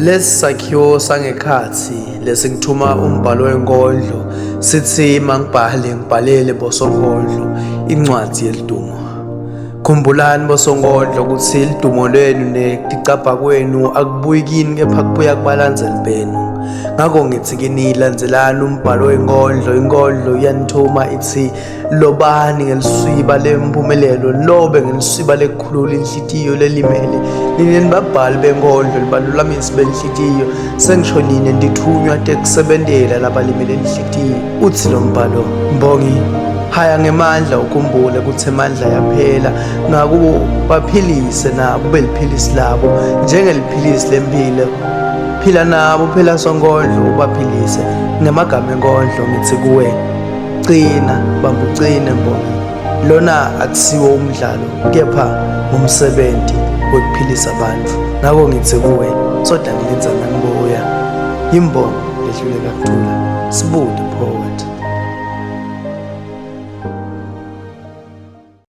Lesakhiwo sangekhathi lesingithuma umbhalo wenkondlo sithi mangibhale ngibhalele bosonkondlo incwadi yelidumo. Khumbulani bosonkondlo ukuthi ilidumo lenu neticabha kwenu akubuyi kini kepha kubuya kubalandzeli benu. Ngakho ngithi kini landzelani umbhalo wenkondlo. Inkondlo iyanithuma ithi lobani ngeliswiba lempumelelo, lobe ngeliswiba lekukhulula inhlitiyo lelimele. Nini babhali benkondlo libalulamisi benhlitiyo, sengishonine ndithunywa tekusebentela labalimele inhlitiyo. Uthi lo mbhalo, Mbongi, haya ngemandla ukhumbule kuthe mandla yaphela, ngakubo baphilise nabo beliphilisi labo njengeliphilisi lempilo. Phila nabo, phela sonkondlo ubaphilise. Ngemagama enkondlo ngithi kuwe, qina bamba uqine Mbongi. Lona akusiwo umdlalo kepha ngumsebenzi wokuphilisa abantu. Ngakho ngithi kuwe, soda ngilenza ngibuya. Yimbongi lehluleka kuthula. Sibude.